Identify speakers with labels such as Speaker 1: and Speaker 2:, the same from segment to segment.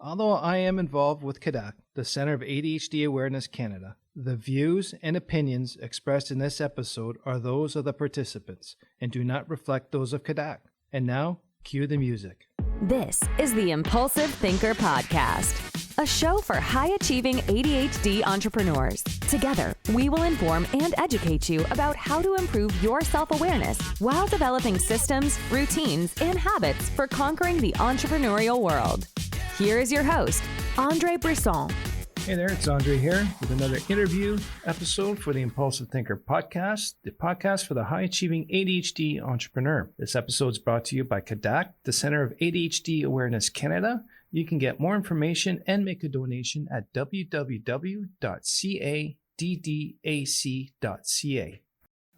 Speaker 1: Although I am involved with CADAC, the Center of ADHD Awareness Canada, the views and opinions expressed in this episode are those of the participants and do not reflect those of CADAC. And now, cue the music.
Speaker 2: This is the Impulsive Thinker Podcast, a show for high-achieving ADHD entrepreneurs. Together, we will inform and educate you about how to improve your self-awareness while developing systems, routines, and habits for conquering the entrepreneurial world. Here is your host, Andre Brisson.
Speaker 1: Hey there, it's Andre here with another interview episode for the Impulsive Thinker Podcast, the podcast for the high-achieving ADHD entrepreneur. This episode is brought to you by CADAC, the Center of ADHD Awareness Canada. You can get more information and make a donation at www.caddac.ca.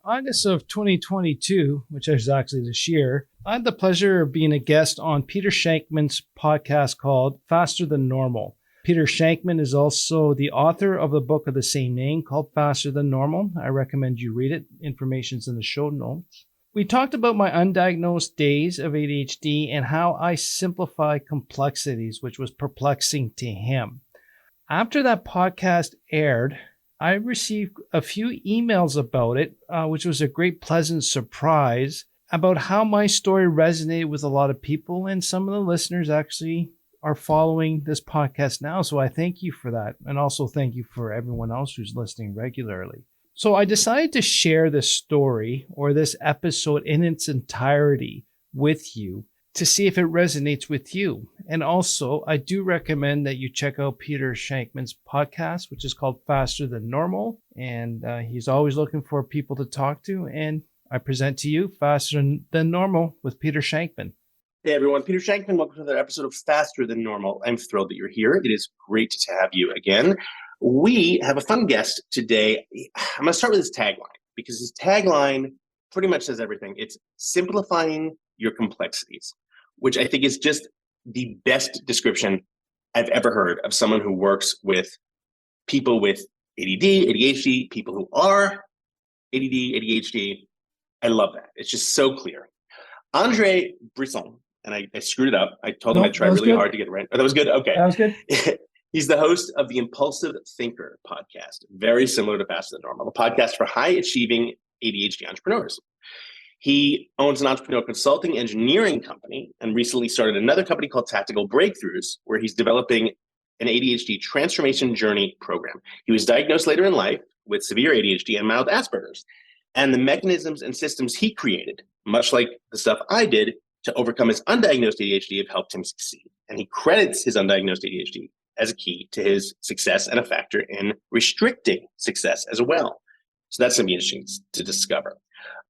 Speaker 1: August of 2022, which is actually this year, I had the pleasure of being a guest on Peter Shankman's podcast called Faster Than Normal. Peter Shankman is also the author of the book of the same name called Faster Than Normal. I recommend you read it. Information's in the show notes. We talked about my undiagnosed days of ADHD and how I simplify complexities, which was perplexing to him. After that podcast aired, I received a few emails about it, which was a great pleasant surprise about how my story resonated with a lot of people, and some of the listeners actually are following this podcast now. So I thank you for that. And also thank you for everyone else who's listening regularly. So I decided to share this story or this episode in its entirety with you to see if it resonates with you. And also, I do recommend that you check out Peter Shankman's podcast, which is called Faster Than Normal. And he's always looking for people to talk to. And I present to you Faster Than Normal with Peter Shankman.
Speaker 3: Hey everyone, Peter Shankman. Welcome to another episode of Faster Than Normal. I'm thrilled that you're here. It is great to have you again. We have a fun guest today. I'm going to start with his tagline because his tagline pretty much says everything. It's simplifying your complexities, which I think is just the best description I've ever heard of someone who works with people with ADD, ADHD, people who are ADD, ADHD. I love that. It's just so clear. Andre Brisson. And I screwed it up. I told him I'd try really hard to get it right. Oh, that was good? Okay.
Speaker 1: That was good.
Speaker 3: He's the host of the Impulsive Thinker podcast, very similar to Faster Than Normal, a podcast for high-achieving ADHD entrepreneurs. He owns an entrepreneurial consulting engineering company and recently started another company called Tactical Breakthroughs, where he's developing an ADHD transformation journey program. He was diagnosed later in life with severe ADHD and mild Asperger's. And the mechanisms and systems he created, much like the stuff I did, to overcome his undiagnosed ADHD have helped him succeed. And he credits his undiagnosed ADHD as a key to his success and a factor in restricting success as well. So that's going to be interesting to discover.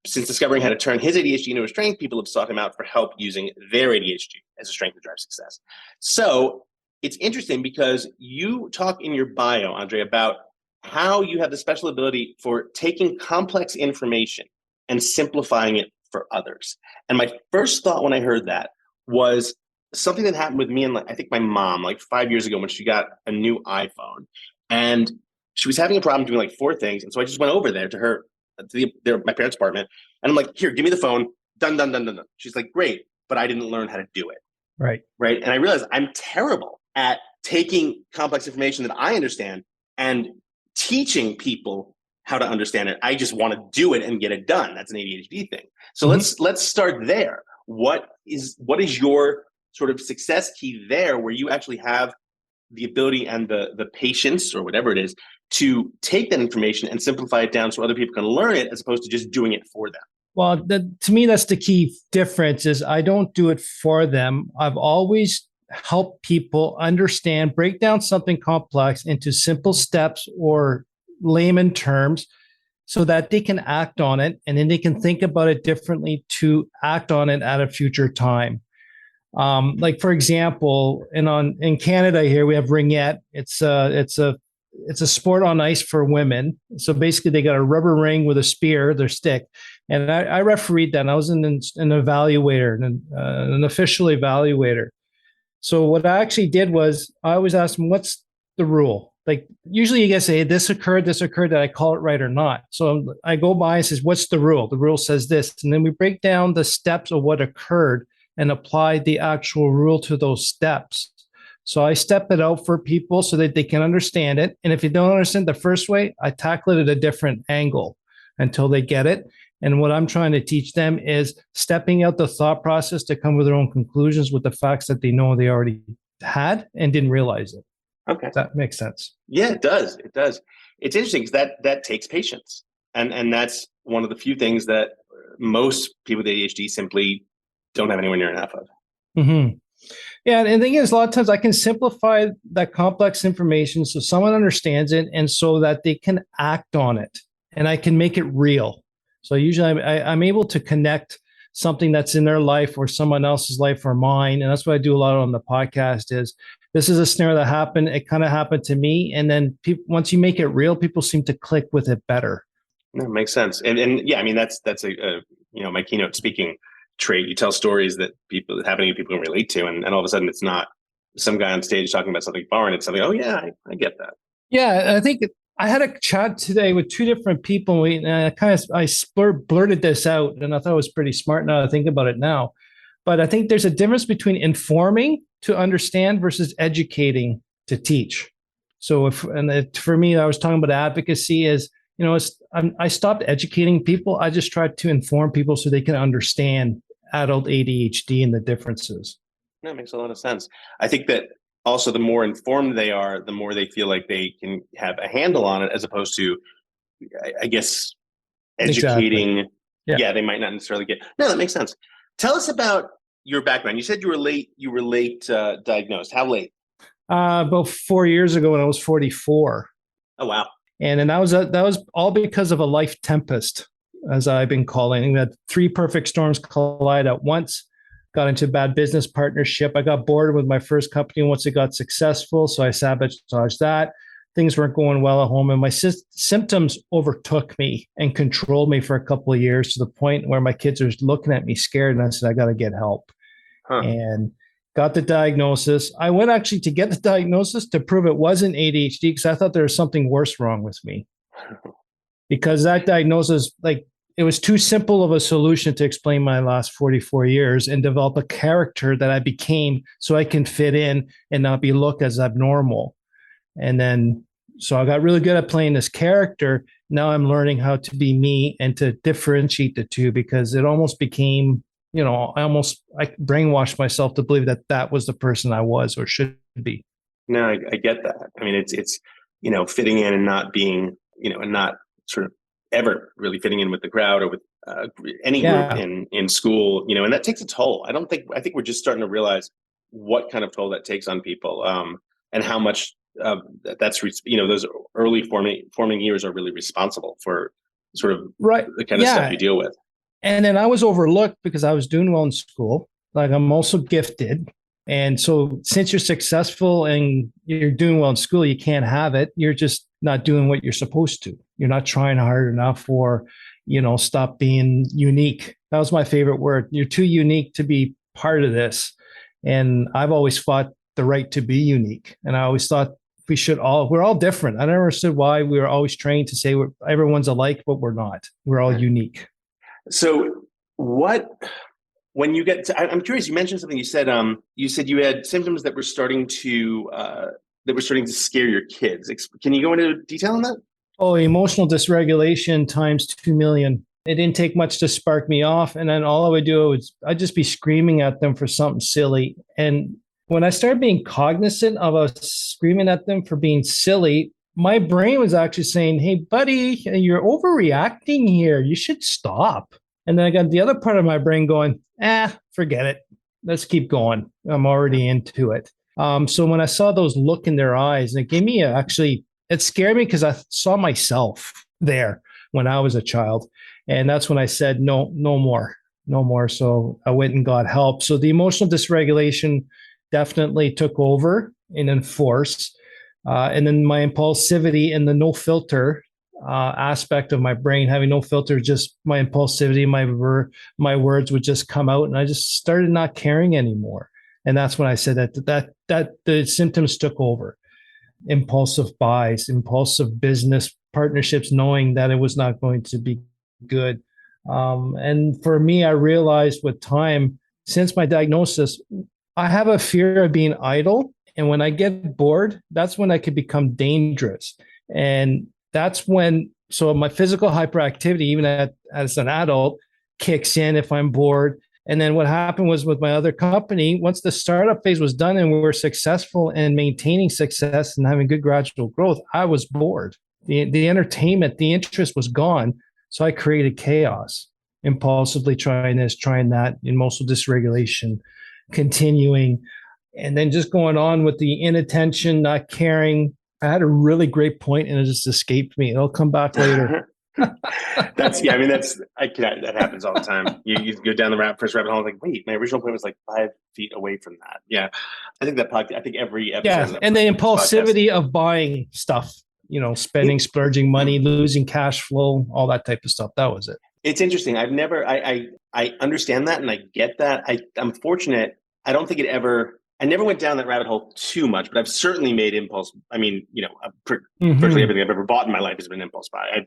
Speaker 3: Since discovering how to turn his ADHD into a strength, people have sought him out for help using their ADHD as a strength to drive success. So it's interesting because you talk in your bio, Andre, about how you have the special ability for taking complex information and simplifying it for others. And my first thought when I heard that was something that happened with me and I think my mom like 5 years ago when she got a new iPhone, and she was having a problem doing like 4 things. And so I just went over there to her, my parents' apartment, and I'm like, here, give me the phone. Done, done, done, done, done. She's like, great, but I didn't learn how to do it.
Speaker 1: Right.
Speaker 3: And I realized I'm terrible at taking complex information that I understand and teaching people how to understand it. I just want to do it and get it done. That's an ADHD thing. So let's start there. What is your sort of success key there, where you actually have the ability and the patience or whatever it is to take that information and simplify it down so other people can learn it as opposed to just doing it for them?
Speaker 1: Well, to me, that's the key difference is I don't do it for them. I've always helped people understand, break down something complex into simple steps or layman terms so that they can act on it, and then they can think about it differently to act on it at a future time. Like for example, in Canada here we have ringette. It's a sport on ice for women. So basically they got a rubber ring with a spear, their stick, and I refereed that. And I was an evaluator, an official evaluator. So what I actually did was I always asked them, what's the rule? Like usually you guys say this occurred, did I call it right or not? So I go by and says, what's the rule? The rule says this. And then we break down the steps of what occurred and apply the actual rule to those steps. So I step it out for people so that they can understand it. And if you don't understand the first way, I tackle it at a different angle until they get it. And what I'm trying to teach them is stepping out the thought process to come with their own conclusions with the facts that they know they already had and didn't realize it.
Speaker 3: Okay.
Speaker 1: Does that make sense?
Speaker 3: Yeah, it does. It does. It's interesting because that takes patience. And that's one of the few things that most people with ADHD simply don't have anywhere near enough of.
Speaker 1: Mm-hmm. Yeah. And the thing is, a lot of times I can simplify that complex information so someone understands it and so that they can act on it and I can make it real. So usually I'm able to connect something that's in their life or someone else's life or mine. And that's what I do a lot on the podcast is this is a scenario that happened. It kind of happened to me. And then once you make it real, people seem to click with it better.
Speaker 3: No, makes sense. And yeah, I mean, that's a my keynote speaking trait. You tell stories that happening to people can relate to. And all of a sudden it's not some guy on stage talking about something foreign. It's something, oh yeah, I get that.
Speaker 1: Yeah. I think I had a chat today with two different people. And I blurted this out and I thought it was pretty smart now to think about it now. But I think there's a difference between informing to understand versus educating to teach. So for me, I was talking about advocacy is, I stopped educating people. I just tried to inform people so they can understand adult ADHD and the differences.
Speaker 3: That makes a lot of sense. I think that also the more informed they are, the more they feel like they can have a handle on it, as opposed to, I guess, educating. Exactly. Yeah, they might not necessarily get. No, that makes sense. Tell us about your background. You said you were late diagnosed. How late?
Speaker 1: About 4 years ago when I was 44.
Speaker 3: Oh, wow.
Speaker 1: And then that was all because of a life tempest, as I've been calling it. 3 perfect storms collide at once. Got into a bad business partnership. I got bored with my first company once it got successful, so I sabotaged that. Things weren't going well at home, and my symptoms overtook me and controlled me for a couple of years to the point where my kids are looking at me scared, and I said, I got to get help. And got the diagnosis. I went actually to get the diagnosis to prove it wasn't ADHD because I thought there was something worse wrong with me. Because that diagnosis, it was too simple of a solution to explain my last 44 years and develop a character that I became so I can fit in and not be looked as abnormal. And then, so I got really good at playing this character. Now I'm learning how to be me and to differentiate the two because it almost became, I brainwashed myself to believe that was the person I was or should be.
Speaker 3: No, I get that. I mean, it's fitting in and not being, and not sort of ever really fitting in with the crowd or with any group in school, and that takes a toll. I think we're just starting to realize what kind of toll that takes on people, and how much that's, those early forming years are really responsible for sort of the kind of stuff you deal with.
Speaker 1: And then I was overlooked because I was doing well in school. I'm also gifted. And so since you're successful and you're doing well in school, you can't have it. You're just not doing what you're supposed to. You're not trying hard enough or, stop being unique. That was my favorite word. You're too unique to be part of this. And I've always fought the right to be unique. And I always thought we're all different. I never understood why we were always trained to say everyone's alike, but we're not. We're all unique.
Speaker 3: So when you get to, I'm curious, you mentioned something. You said you had symptoms that were starting to scare your kids. Can you go into detail on that?
Speaker 1: Oh, emotional dysregulation times 2 million. It didn't take much to spark me off. And then all I would do is I'd just be screaming at them for something silly. And when I started being cognizant of us screaming at them for being silly, my brain was actually saying, hey, buddy, you're overreacting here. You should stop. And then I got the other part of my brain going, forget it. Let's keep going. I'm already into it. So when I saw those look in their eyes, and it gave me it scared me because I saw myself there when I was a child. And that's when I said, no more. So I went and got help. So the emotional dysregulation definitely took over and enforced. And then my impulsivity and the no filter aspect of my brain, having no filter, just my impulsivity, my words would just come out, and I just started not caring anymore. And that's when I said that the symptoms took over. Impulsive buys, impulsive business partnerships, knowing that it was not going to be good. And for me, I realized with time, since my diagnosis, I have a fear of being idle And when I get bored, that's when I could become dangerous. And that's when, so my physical hyperactivity, even as an adult, kicks in if I'm bored. And then what happened was with my other company, once the startup phase was done and we were successful in maintaining success and having good gradual growth, I was bored. The entertainment, the interest was gone. So I created chaos, impulsively trying this, trying that, emotional dysregulation, continuing, and then just going on with the inattention, not caring. I had a really great point and it just escaped me. It'll come back later.
Speaker 3: That happens all the time. You go down the first rabbit hole, like, wait, my original point was like 5 feet away from that. Yeah. I think every episode.
Speaker 1: Yeah. And the impulsivity of buying stuff, spending, splurging money, losing cash flow, all that type of stuff. That was it.
Speaker 3: It's interesting. I understand that and I get that. I'm fortunate. I don't think I never went down that rabbit hole too much, but I've certainly made impulse. I mean, virtually everything I've ever bought in my life has been impulse buy.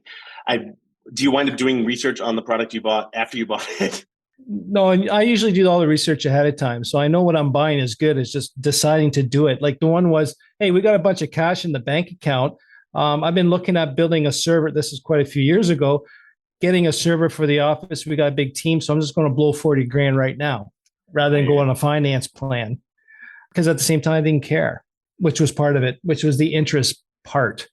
Speaker 3: Do you wind up doing research on the product you bought after you bought it?
Speaker 1: No, I usually do all the research ahead of time. So I know what I'm buying is good. It's just deciding to do it. Like the one was, hey, we got a bunch of cash in the bank account. I've been looking at building a server. This is quite a few years ago, getting a server for the office. We got a big team. So I'm just going to blow 40 grand right now rather than go on a finance plan. Because at the same time, I didn't care, which was part of it, which was the interest part.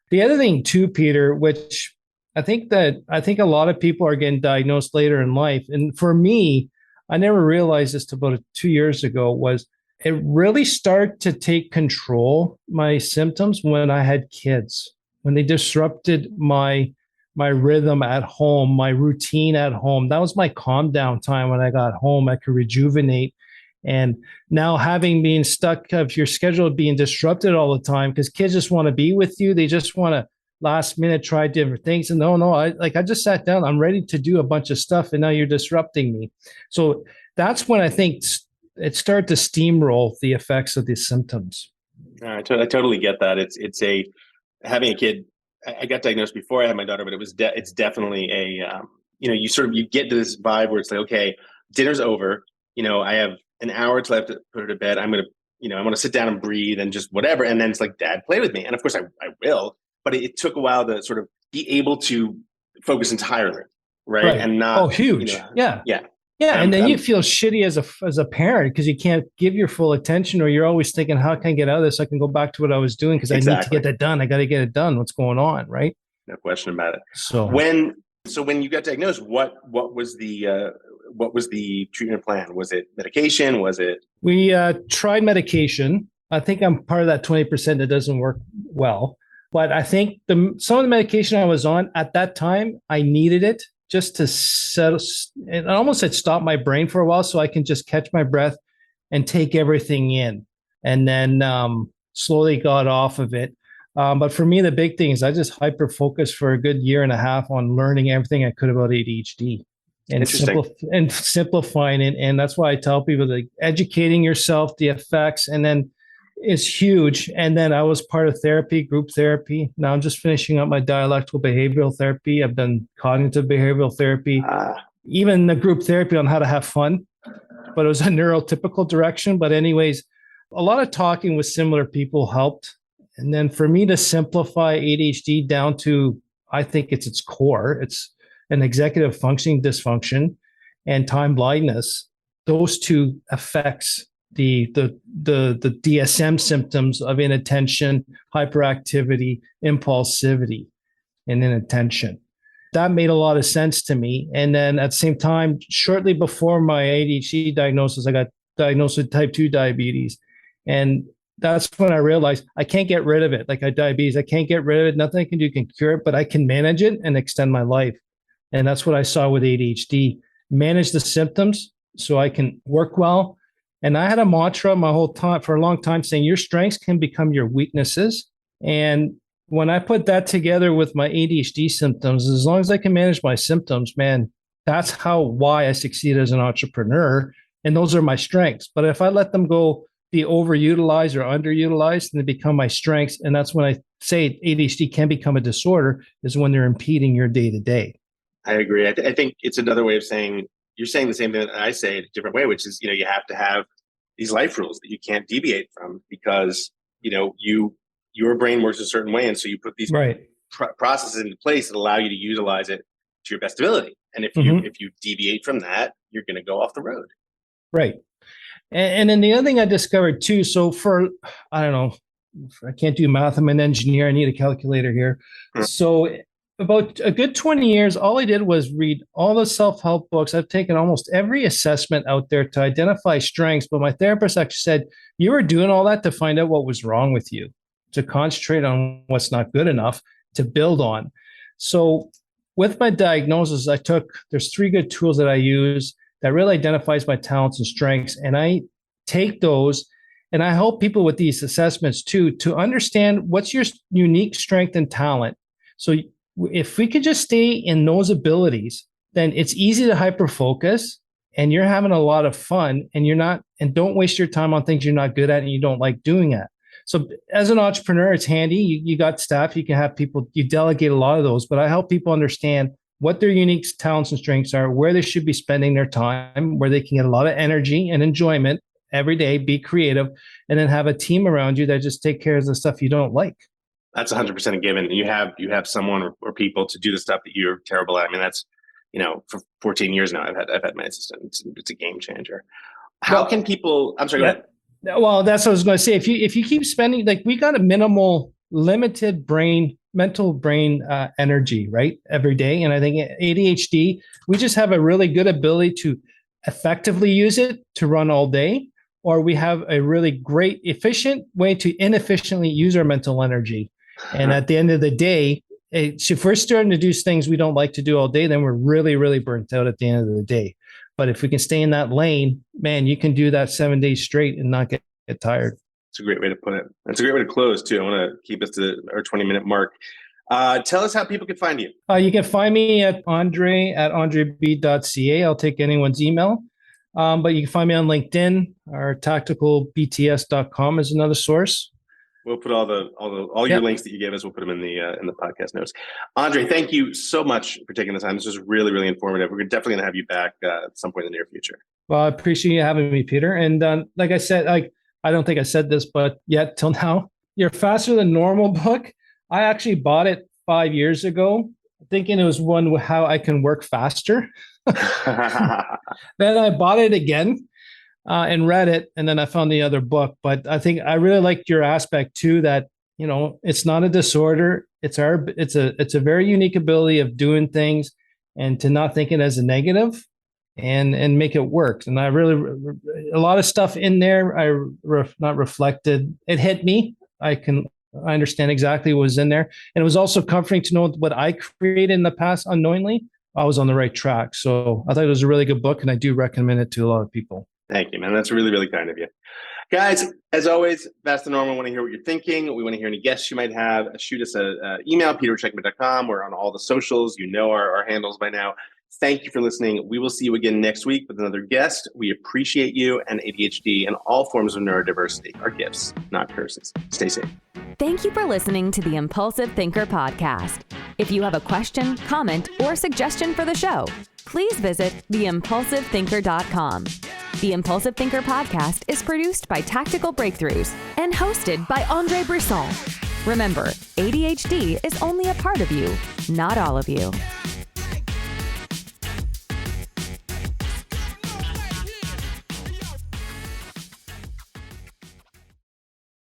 Speaker 1: The other thing too, Peter, which I think a lot of people are getting diagnosed later in life. And for me, I never realized this till about 2 years ago, was it really started to take control, my symptoms, when I had kids, when they disrupted my rhythm at home, my routine at home. That was my calm down time. When I got home, I could rejuvenate. And now having been stuck of your schedule being disrupted all the time, because kids just want to be with you. They just want to last minute try different things. And I just sat down. I'm ready to do a bunch of stuff. And now you're disrupting me. So that's when I think it started to steamroll the effects of these symptoms.
Speaker 3: I totally get that. Having a kid. I got diagnosed before I had my daughter, but it's definitely you get to this vibe where it's like, okay, dinner's over. I have an hour till I have to put her to bed. I'm going to sit down and breathe and just whatever. And then it's like, Dad, play with me. And of course I will, but it took a while to sort of be able to focus entirely. Right. And not,
Speaker 1: huge. Yeah. And then you feel shitty as a parent because you can't give your full attention, or you're always thinking, how can I get out of this? I can go back to what I was doing because I need to get that done. I got to get it done. What's going on? Right.
Speaker 3: No question about it.
Speaker 1: So
Speaker 3: when you got diagnosed, what was the treatment plan? Was it medication?
Speaker 1: We tried medication. I think I'm part of that 20% that doesn't work well. But I think some of the medication I was on at that time, I needed it just to settle. It almost had stopped my brain for a while so I can just catch my breath and take everything in. And then slowly got off of it. But for me, the big thing is I just hyper-focused for a good year and a half on learning everything I could about ADHD. And simplifying it. And that's why I tell people, like, educating yourself, the effects, and then is huge. And then I was part of therapy, group therapy. Now I'm just finishing up my dialectical behavioral therapy. I've done cognitive behavioral therapy, even the group therapy on how to have fun, but it was a neurotypical direction. But anyways, a lot of talking with similar people helped. And then for me to simplify ADHD down to, I think it's its core, it's an executive functioning dysfunction and time blindness. Those two effects, the DSM symptoms of inattention, hyperactivity, impulsivity, and inattention. That made a lot of sense to me. And then at the same time, shortly before my ADHD diagnosis, I got diagnosed with type 2 diabetes. And that's when I realized I can't get rid of it. Like, I had diabetes, I can't get rid of it. Nothing I can do can cure it, but I can manage it and extend my life. And that's what I saw with ADHD. Manage the symptoms so I can work well. And I had a mantra my whole time for a long time saying your strengths can become your weaknesses. And when I put that together with my ADHD symptoms, as long as I can manage my symptoms, man, that's why I succeed as an entrepreneur. And those are my strengths. But if I let them go be overutilized or underutilized, and they become my strengths. And that's when I say ADHD can become a disorder, is when they're impeding your day to day.
Speaker 3: I agree. I think it's another way of saying, you're saying the same thing that I say in a different way, which is, you have to have these life rules that you can't deviate from because, your brain works a certain way. And so you put these processes into place that allow you to utilize it to your best ability. And if you deviate from that, you're going to go off the road.
Speaker 1: Right. And then the other thing I discovered too, so I don't know, I can't do math. I'm an engineer. I need a calculator here. So about a good 20 years, all I did was read all the self-help books. I've taken almost every assessment out there to identify strengths. But my therapist actually said, you were doing all that to find out what was wrong with you, to concentrate on what's not good enough to build on. So with my diagnosis, there's 3 good tools that I use that really identifies my talents and strengths. And I take those and I help people with these assessments too, to understand what's your unique strength and talent. So if we could just stay in those abilities, then it's easy to hyper focus and you're having a lot of fun and don't waste your time on things you're not good at and you don't like doing it. So as an entrepreneur, it's handy. You got staff, you can have people, you delegate a lot of those, but I help people understand what their unique talents and strengths are, where they should be spending their time, where they can get a lot of energy and enjoyment every day, be creative, and then have a team around you that just take care of the stuff you don't like.
Speaker 3: That's 100% a given. You have someone or people to do the stuff that you're terrible at. I mean, that's, for 14 years now, I've had my assistant. It's a game changer. How can people, I'm sorry, go ahead.
Speaker 1: Well, that's what I was going to say. If you keep spending, like we got a limited mental brain energy, right? Every day. And I think ADHD, we just have a really good ability to effectively use it to run all day, or we have a really great, efficient way to inefficiently use our mental energy. And at the end of the day, if we're starting to do things we don't like to do all day, then we're really, really burnt out at the end of the day. But if we can stay in that lane, man, you can do that 7 days straight and not get tired.
Speaker 3: It's a great way to put it. It's a great way to close too. I want to keep us to our 20-minute mark. Tell us how people can find you. You can find me at andre@andreb.ca. I'll take anyone's email. But you can find me on LinkedIn or tacticalbts.com is another source. We'll put all your links that you gave us. We'll put them in the podcast notes. Andre, thank you so much for taking the time. This was really, really informative. We're definitely going to have you back at some point in the near future. Well, I appreciate you having me, Peter. And like I said, I don't think I said this, but yet till now, your Faster Than Normal book, I actually bought it 5 years ago, thinking it was one how I can work faster. Then I bought it again and read it, and then I found the other book. But I think I really liked your aspect too, that it's not a disorder. It's a very unique ability of doing things and to not think it as a negative and make it work. And I really a lot of stuff in there not reflected. It hit me. I understand exactly what was in there, and it was also comforting to know what I created in the past unknowingly. I was on the right track. So I thought it was a really good book, and I do recommend it to a lot of people. Thank you, man. That's really, really kind of you. Guys, as always, Faster Than Normal. We want to hear what you're thinking. We want to hear any guests you might have. Shoot us an email, peter@checkmate.com. We're on all the socials. You know our handles by now. Thank you for listening. We will see you again next week with another guest. We appreciate you, and ADHD and all forms of neurodiversity are gifts, not curses. Stay safe.
Speaker 2: Thank you for listening to the Impulsive Thinker podcast. If you have a question, comment, or suggestion for the show, please visit theimpulsivethinker.com. The Impulsive Thinker podcast is produced by Tactical Breakthroughs and hosted by Andre Brisson. Remember, ADHD is only a part of you, not all of you.